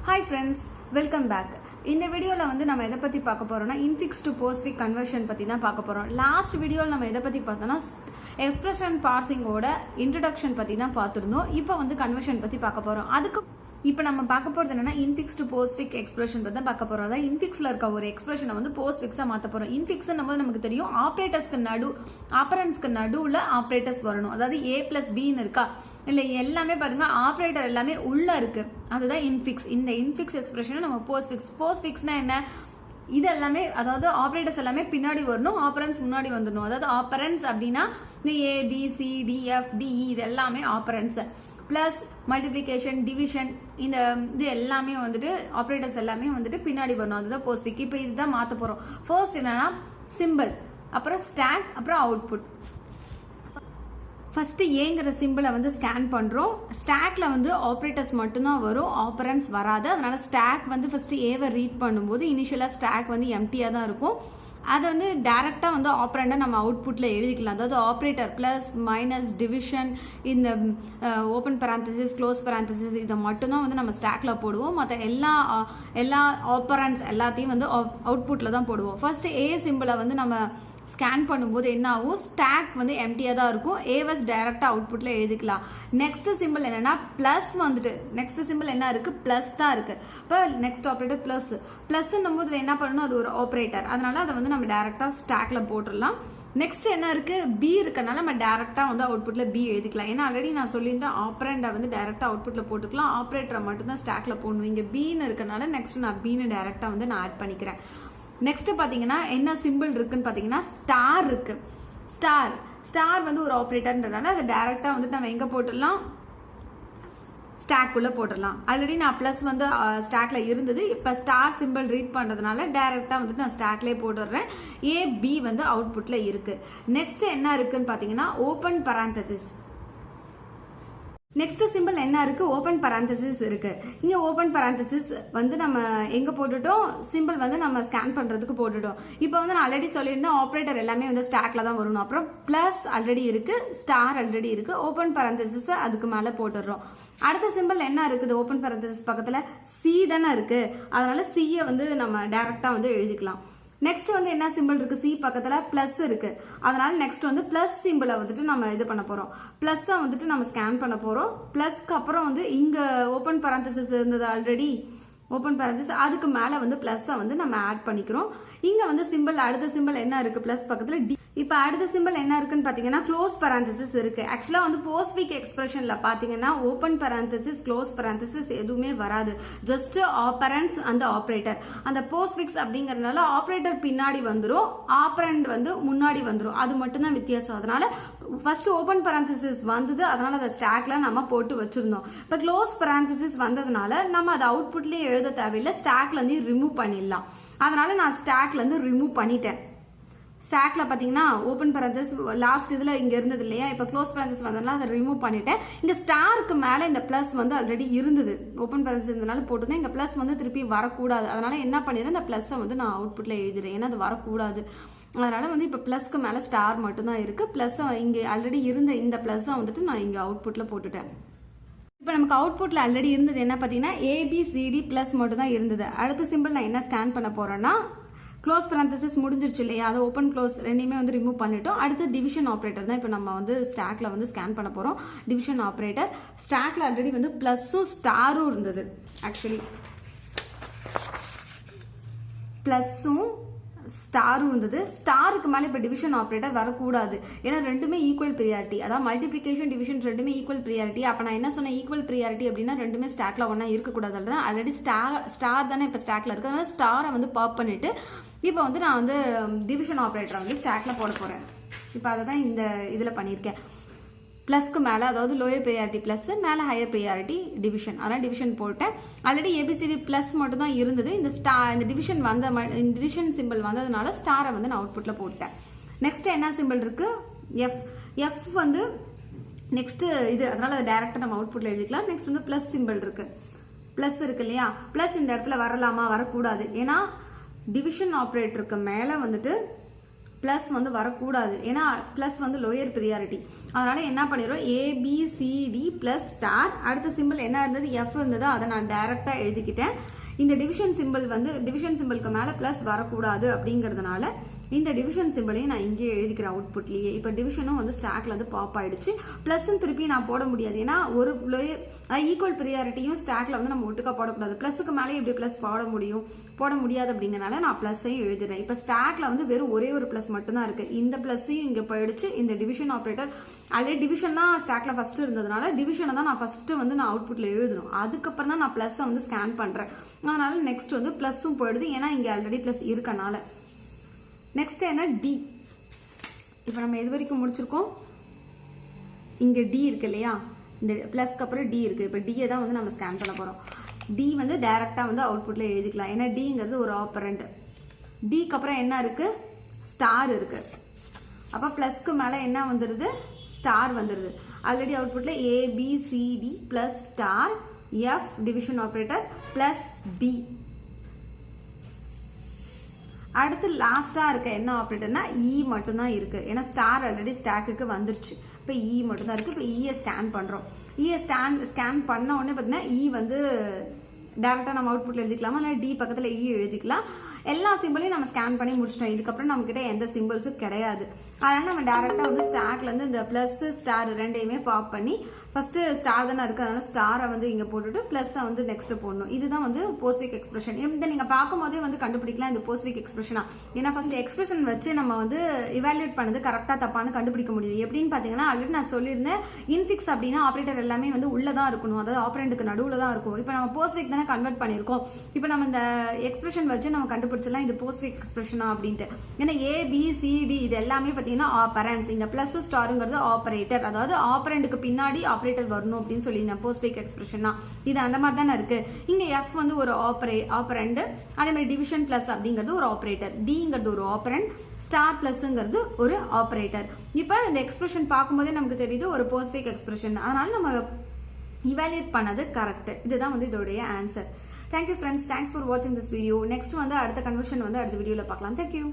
Hi friends, welcome back. இந்த வீடியோல வந்து நம்ம எதை பத்தி பார்க்க போறோம்னா INFIX to POSTFIX conversion பத்தி தான் பார்க்க போறோம். லாஸ்ட் வீடியோல நம்ம எதை பத்தி பார்த்தோம்னா எக்ஸ்பிரஷன் பார்சிங்கோட இன்ட்ரோடக்ஷன் பத்தி தான் பார்த்திருந்தோம். இப்போ வந்து கன்வர்ஷன் பத்தி பார்க்க போறோம். அதுக்கு இப்போ நம்ம பார்க்க போறது என்னன்னா INFIX to POSTFIX எக்ஸ்பிரஷன் பத்தி தான் பார்க்க போறோம். அதாவது INFIXல இருக்க ஒரு எக்ஸ்பிரஷனை வந்து POSTFIX-ஆ மாத்த போறோம். INFIX நமக்கு தெரியும் ஆபரேட்டர்ஸ்க்கு நடுவுல ஆபரேட்டர்ஸ் வரணும். அதாவது A+B ன்னு இருக்கா இல்ல எல்லாமே பாருங்க ஆபரேட்டர் எல்லாமே உள்ள இருக்கு. அதுதான் INFIX. இந்த INFIX எக்ஸ்பிரஷனை நம்ம POSTFIXனா என்ன? இது எல்லாமே அதாவது ஆபரேட்டர்ஸ் எல்லாமே பின்னாடி வரணும், ஆபரன்ஸ் முன்னாடி வந்துடணும். அதாவது ஆபரன்ஸ் அப்படின்னா இந்த ABCDFDE இது எல்லாமே ஆபரன்ஸ். பிளஸ் மல்டிபிளிகேஷன் டிவிஷன் இது எல்லாமே வந்துட்டு ஆபரேட்டர்ஸ் எல்லாமே வந்துட்டு பின்னாடி வரணும். அதுதான் POSTFIX. இப்போ இதுதான் மாத்த போறோம். ஃபர்ஸ்ட் என்னன்னா சிம்பிள், அப்புறம் ஸ்டாக், அப்புறம் அவுட்புட். ஃபர்ஸ்ட் ஏங்கிற சிம்பிளை வந்து ஸ்கேன் பண்றோம். ஸ்டாக்ல வந்து ஆபரேட்டர்ஸ் மட்டும்தான் வரும், ஆபரன்ஸ் வராது. அதனால ஸ்டாக் வந்து ஃபர்ஸ்ட் ஏவை ரீட் பண்ணும்போது இனிஷியலா ஸ்டாக் வந்து எம்டியா தான் இருக்கும். அதை வந்து டைரக்டா வந்து ஆபரண்டா நம்ம அவுட்புட்ல எழுதிக்கலாம். அதாவது ஆபரேட்டர் பிளஸ் மைனஸ் டிவிஷன் இந்த ஓபன் பராந்தசிஸ் க்ளோஸ் பராந்தசிஸ் இதை மட்டும்தான் வந்து நம்ம ஸ்டாக்ல போடுவோம். மற்ற எல்லா ஆபரன்ஸ் எல்லாத்தையும் வந்து அவுட்புட்ல தான் போடுவோம். ஃபர்ஸ்ட் ஏ சிம்பிளை வந்து நம்ம ஸ்கேன் பண்ணும்போது என்ன ஆகும்? ஸ்டாக் வந்து எம்டியா தான் இருக்கும். ஏவஸ் டைரக்டா அவுட்புட்ல எழுதிக்கலாம். நெக்ஸ்ட் சிம்பிள் என்னன்னா பிளஸ் வந்துட்டு நெக்ஸ்ட் சிம்பிள் என்ன இருக்கு? பிளஸ் தான் இருக்கு. இப்போ நெக்ஸ்ட் ஆபரேட்டர் பிளஸ் போது என்ன பண்ணணும்? அது ஒரு ஆபரேட்டர். அதனால அதை வந்து நம்ம டைரக்டா ஸ்டாக்ல போட்டுடலாம். நெக்ஸ்ட் என்ன இருக்கு? பி இருக்கனால நம்ம டைரக்டா வந்து அவுட்புட்ல பி எழுதிக்கலாம். ஏன்னா ஆல்ரெடி நான் சொல்லியிருந்தேன் ஆபரண்டை வந்து டைரக்டா அவுட்புட்ல போட்டுக்கலாம், ஆபரேட்டரை மட்டும் தான் ஸ்டாக்ல போடணும். இங்க பின்னு இருக்கனால நெக்ஸ்ட் நான் பின்னு டைரக்டா வந்து நான் ஆட் பண்ணிக்கிறேன். நெக்ஸ்ட் பாத்தீங்கன்னா என்ன சிம்பிள் இருக்குன்னு பாத்தீங்கன்னா ஸ்டார் இருக்கு. ஸ்டார் வந்து ஒரு ஆபரேட்டர்ன்றதால அதை டைரக்டா வந்து நம்ம எங்க போட்டுடலாம்? ஸ்டாக் உள்ள போட்டுடலாம். ஆல்ரெடி நான் பிளஸ் வந்து ஸ்டாக்ல இருந்தது. இப்ப ஸ்டார் சிம்பிள் ரீட் பண்றதுனால டைரக்டா வந்து நான் ஸ்டாக்லயே போட்டுடுறேன். AB வந்து அவுட்புட்ல இருக்கு. நெக்ஸ்ட் என்ன இருக்குன்னு பாத்தீங்கன்னா ஓபன் பராந்தசிஸ். நெக்ஸ்ட் சிம்பிள் என்ன இருக்கு? ஓபன் பராந்தசிஸ் இருக்கு. இங்க ஓபன் பராந்தசிஸ் வந்து நம்ம எங்க போட்டுட்டோம்? சிம்பிள் வந்து நம்ம ஸ்கேன் பண்றதுக்கு போட்டுட்டோம். இப்போ வந்து நான் ஆல்ரெடி சொல்லியிருந்தேன் ஆபரேட்டர் எல்லாமே வந்து ஸ்டாக்ல தான் வரணும். அப்புறம் பிளஸ் ஆல்ரெடி இருக்கு, ஸ்டார் ஆல்ரெடி இருக்கு, ஓபன் பராந்தசிஸ் அதுக்கு மேல போட்டுடுறோம். அடுத்த சிம்பிள் என்ன இருக்குது? ஓபன் பராந்தசிஸ் பக்கத்துல C தானே இருக்கு. அதனால C-ய வந்து நம்ம டைரக்டா வந்து எழுதிக்கலாம். நெக்ஸ்ட் வந்து என்ன சிம்பிள் இருக்கு? C பக்கத்துல பிளஸ் இருக்கு. அதனால நெக்ஸ்ட் வந்து பிளஸ் சிம்பிளை வந்துட்டு நம்ம இது பண்ண போறோம். பிளஸ் வந்துட்டு நம்ம ஸ்கேன் பண்ண போறோம். பிளஸ்க்கு அப்புறம் வந்து இங்க ஓபன் பராந்தசிஸ் இருந்தது ஆல்ரெடி, ஓபன் பராந்தசிஸ் அதுக்கு மேல வந்து பிளஸ் வந்து நம்ம ஆட் பண்ணிக்கிறோம். இங்க வந்து சிம்பிள் அடுத்த சிம்பிள் என்ன இருக்கு? பிளஸ் பக்கத்துல D. இப்ப அடுத்த சிம்பிள் என்ன இருக்குன்னு பாத்தீங்கன்னா க்ளோஸ் பராந்தசிஸ் இருக்கு. ஆக்சுவலா வந்து POSTFIX எக்ஸ்பிரஷன்ல பாத்தீங்கன்னா ஓபன் பராந்தசிஸ் க்ளோஸ் பராந்தசிஸ் எதுவுமே வராது. ஜஸ்ட் ஆபரன்ஸ் அந்த ஆபரேட்டர். அந்த POSTFIX அப்படிங்கறதுனால ஆபரேட்டர் பின்னாடி வந்துரும், ஆபரண்ட் வந்து முன்னாடி வந்துரும். அது மட்டும் தான் வித்தியாசம். அதனால ஃபர்ஸ்ட் ஓபன் பராந்தசிஸ் வந்தது, அதனால அதை ஸ்டாக்ல நம்ம போட்டு வச்சிருந்தோம். இப்ப க்ளோஸ் பராந்தசிஸ் வந்ததுனால நம்ம அதை அவுட்புட்லயே எழுத தேவையில்லை, ஸ்டாக்ல இருந்து ரிமூவ் பண்ணிடலாம். அதனால நான் ஸ்டாக்ல இருந்து ரிமூவ் பண்ணிட்டேன். ஸ்டாக்ல பாத்தீங்கன்னா ஓபன் பராந்தசிஸ் லாஸ்ட் இதுல இங்க இருந்தது இல்லையா? இப்ப க்ளோஸ் பராந்தசிஸ் வந்ததுனால அதை ரிமூவ் பண்ணிட்டேன். இங்க ஸ்டாருக்கு மேல இந்த பிளஸ் வந்து ஆல்ரெடி இருந்தது, ஓபன் பராந்தசிஸ் இருந்தனால போட்டுதான். இங்க பிளஸ் வந்து திருப்பி வரக்கூடாது. அதனால என்ன பண்ணிடுறேன்? இந்த பிளஸ் வந்து நான் அவுட்புட்ல எழுதுறேன். ஏன்னா அது வரக்கூடாது. அதனால வந்து இப்ப பிளஸ்க்கு மேல ஸ்டார் மட்டும் தான் இருக்கு. பிளஸ் இங்க ஆல்ரெடி இருந்த இந்த பிளஸ் வந்துட்டு நான் இங்க அவுட்புட்ல போட்டுட்டேன். இப்ப நமக்கு அவுட்புட்ல ஆல்ரெடி இருந்தது என்ன பாத்தீங்கன்னா ABCD பிளஸ் மட்டும் தான் இருந்தது. அடுத்த சிம்பிள் நான் என்ன ஸ்கேன் பண்ண போறேன்னா க்ளோஸ் பராந்தசிஸ் முடிஞ்சிருச்சு இல்லையா? அதை ஓபன் க்ளோஸ் ரெண்டையுமே வந்து ரிமூவ் பண்ணிட்டோம். அடுத்து டிவிஷன் ஆபரேட்டர் தான் இப்ப நம்ம வந்து ஸ்டாக்ல வந்து ஸ்கேன் பண்ண போறோம். டிவிஷன் ஆபரேட்டர் ஸ்டாக்ல ஆல்ரெடி வந்து பிளஸும் ஸ்டாரும் இருந்தது. ஆக்சுவலி பிளஸும் ஸ்டாரும் இருந்தது. ஸ்டாருக்கு மேல இப்ப டிவிஷன் ஆபரேட்டர் வரக்கூடாது. ஏன்னா ரெண்டுமே ஈக்குவல் ப்ரியாரிட்டி. அதாவது மல்டிபிளிகேஷன் டிவிஷன் ரெண்டுமே ஈக்குவல் ப்ரியாரிட்டி. அப்ப நான் என்ன சொன்னேன்? ஈக்குவல் ப்ரியாரிட்டி அப்படின்னா ரெண்டுமே ஸ்டாக்ல ஒன்னா இருக்கக்கூடாது. ஆல்ரெடி ஸ்டார் தானே இப்ப ஸ்டாக்ல இருக்கு. அதனால ஸ்டாரை வந்து பாப் பண்ணிட்டு இப்ப வந்து நான் வந்து டிவிஷன் ஆபரேட்டரை வந்து ஸ்டாக்ல போட போறேன். இப்ப அதை தான் இந்த இதுல பண்ணிருக்கேன். பிளஸ்க்கு மேல அதாவது லோயர் ப்ரியாரிட்டி பிளஸ், மேல ஹையர் ப்ரியாரிட்டி டிவிஷன். அதனால டிவிஷன் போட்டேன். ஆல்ரெடி ABCD பிளஸ் மட்டும் தான் இருந்தது. இந்த டிவிஷன் டிவிஷன் சிம்பிள் வந்ததுனால ஸ்டாரை வந்து நான் அவுட்புட்ல போட்டேன். நெக்ஸ்ட் என்ன சிம்பிள் இருக்கு? F வந்து நெக்ஸ்ட் இது. அதனால அதை டைரக்டா நம்ம அவுட்புட்ல எழுதிக்கலாம். நெக்ஸ்ட் வந்து பிளஸ் சிம்பிள் இருக்கு. பிளஸ் இருக்கு இல்லையா? பிளஸ் இந்த இடத்துல வரலாமா? வரக்கூடாது. ஏன்னா டிவிஷன் ஆபரேட்டருக்கு மேல வந்துட்டு பிளஸ் வந்து வரக்கூடாது, ஏன்னா பிளஸ் வந்து லோயர் ப்ரியாரிட்டி. அதனால என்ன பண்ணிடுறோம், ABCD பிளஸ் ஸ்டார், அடுத்த சிம்பிள் என்ன இருந்தது, F இருந்தது, அதை நான் டைரக்டா எழுதிக்கிட்டேன். இந்த டிவிஷன் சிம்பிள் வந்து டிவிஷன் சிம்பிளுக்கு மேல பிளஸ் வரக்கூடாது அப்படிங்கிறதுனால இந்த டிவிஷன் சிம்பிளையும் நான் இங்கே எழுதிக்கிறேன் அவுட்புட்லயே. இப்போ டிவிஷனும் வந்து ஸ்டாக்ல வந்து பாப் ஆயிடுச்சு. பிளஸும் திருப்பி நான் போட முடியாது, ஏன்னா ஒரு ஈக்குவல் ப்ரியாரிட்டியும் ஸ்டாக்ல வந்து நம்ம ஒட்டுக்கா போடக்கூடாது. பிளஸுக்கு மேலே எப்படி பிளஸ் போட முடியாது அப்படிங்கறனால நான் பிளஸையும் எழுதுறேன். இப்போ ஸ்டாக்ல வந்து வெறும் ஒரே ஒரு பிளஸ் மட்டும் தான் இருக்கு. இந்த பிளஸையும் இங்க போயிடுச்சு. இந்த டிவிஷன் ஆப்ரேட்டர் ஆல்ரெடி டிவிஷன் தான் ஸ்டாக்ல ஃபர்ஸ்ட் இருந்ததுனால டிவிஷனை தான் நான் ஃபர்ஸ்ட் வந்து நான் அவுட்புட்ல எழுதணும். அதுக்கப்புறம் தான் நான் பிளஸ் வந்து ஸ்கேன் பண்றேன். அதனால நெக்ஸ்ட் வந்து பிளஸும் போயிடுது, ஏன்னா இங்க ஆல்ரெடி பிளஸ் இருக்கனால. நெக்ஸ்ட் என்ன, டி. இப்போ நம்ம எது வரைக்கும் முடிச்சிருக்கோம், இங்க டி இருக்கு இல்லையா, இந்த பிளஸ்க்கு அப்புறம் டி இருக்கு. இப்போ டியை தான் வந்து நம்ம ஸ்கேன் பண்ண போறோம். டி வந்து டைரக்டா வந்து அவுட்புட்ல எழுதிக்கலாம், ஏன்னா டிங்கிறது ஒரு ஆப்பரண்ட். டிக்கு அப்புறம் என்ன இருக்கு, ஸ்டார் இருக்கு. அப்ப பிளஸ்க்கு மேல என்ன வந்துருது, ஸ்டார் வந்துருது. ஆல்ரெடி அவுட்புட்ல ABCD plus star F division operator plus D. அடுத்து லாஸ்டா இருக்க என்ன ஆபரேட்டர்னா E மட்டும் தான் இருக்கு, ஏன்னா ஸ்டார் ஆல்ரெடி ஸ்டாக்குக்கு வந்துருச்சு. இப்போ E மட்டும் தான் இருக்கு. இப்போ E ஸ்கேன் பண்றோம். E ஸ்கேன் பண்ண உடனே பார்த்தீங்கன்னா E வந்து டைரக்டா நம்ம அவுட்புட்ல எழுதிக்கலாமா, இல்லை டி பக்கத்துல E எழுதிக்கலாம். எல்லா சிம்பிளையும் நம்ம ஸ்கேன் பண்ணி முடிச்சிட்டோம். இதுக்கப்புறம் நம்ம கிட்ட எந்த சிம்பிள்ஸும் கிடையாது. அதனால நம்ம டைரக்டா வந்து ஸ்டாக்ல இருந்து இந்த பிளஸ் ஸ்டார் ரெண்டையுமே பாப் பண்ணி ஃபர்ஸ்ட் ஸ்டார் தானே இருக்கு, அதனால ஸ்டாரை வந்து இங்க போட்டுட்டு பிளஸ் வந்து நெக்ஸ்ட் போடணும். இதுதான் வந்து போஸ்ட்ஃபிக் எக்ஸ்பிரஷன். இந்த நீங்க பார்க்கும் போதே வந்து கண்டுபிடிக்கலாம் இந்த போஸ்ட்ஃபிக் எக்ஸ்பிரஷனா. ஏன்னா ஃபர்ஸ்ட் எக்ஸ்பிரஷன் வச்சு நம்ம வந்து இவாலுவேட் பண்ணது கரெக்டா தப்பான்னு கண்டுபிடிக்க முடியும். எப்படின்னு பாத்தீங்கன்னா ஆல்ரெடி நான் சொல்லியிருந்தேன், இன்ஃபிக்ஸ் அப்படின்னா ஆபரேட்டர் எல்லாமே வந்து உள்ளதான் இருக்கணும், அதாவது ஆபரேண்டுக்கு நடுவுல தான் இருக்கும். இப்போ நம்ம போஸ்ட்ஃபிக் தானே கன்வெர்ட் பண்ணிருக்கோம். இப்போ நம்ம இந்த எக்ஸ்பிரஷன் வச்சு நம்ம கண்டுபிடிச்சலாம் இது போஸ்ட்ஃபிக் எக்ஸ்பிரஷனா அப்படின்ட்டு. ஏன்னா ABCD இது எல்லாமே பாத்தீங்கன்னா ஆபரண்ட்ஸ். இங்க பிளஸ் ஸ்டாருங்கிறது ஆபரேட்டர், அதாவது ஆபரண்டுக்கு பின்னாடி ஆபரேட்டர் வரணும் அப்படின்னு சொல்லி போஸ்ட்ஃபிக் எக்ஸ்பிரஷனா இது அந்த மாதிரி தானே இருக்கு. இங்க F வந்து ஒரு ஆபரண்ட், அதே மாதிரி டிவிஷன் பிளஸ் அப்படிங்கிறது ஒரு ஆபரேட்டர், Dங்கிறது ஒரு ஆபரண்ட், ஸ்டார் பிளஸ்ங்கிறது ஒரு ஆபரேட்டர். இப்ப இந்த எக்ஸ்பிரஷன் பார்க்கும்போதே நமக்கு தெரியுது ஒரு போஸ்ட்ஃபிக் எக்ஸ்பிரஷன். அதனால நம்ம இவாலுவேட் பண்ணது கரெக்ட். இதுதான் வந்து இதோடைய answer. Thank you friends, thanks for வாட்சிங் திஸ் வீடியோ. நெக்ஸ்ட் வந்து அடுத்த கன்வர்ஷன் வந்து அடுத்த வீடியோல பார்க்கலாம். தேங்க்யூ.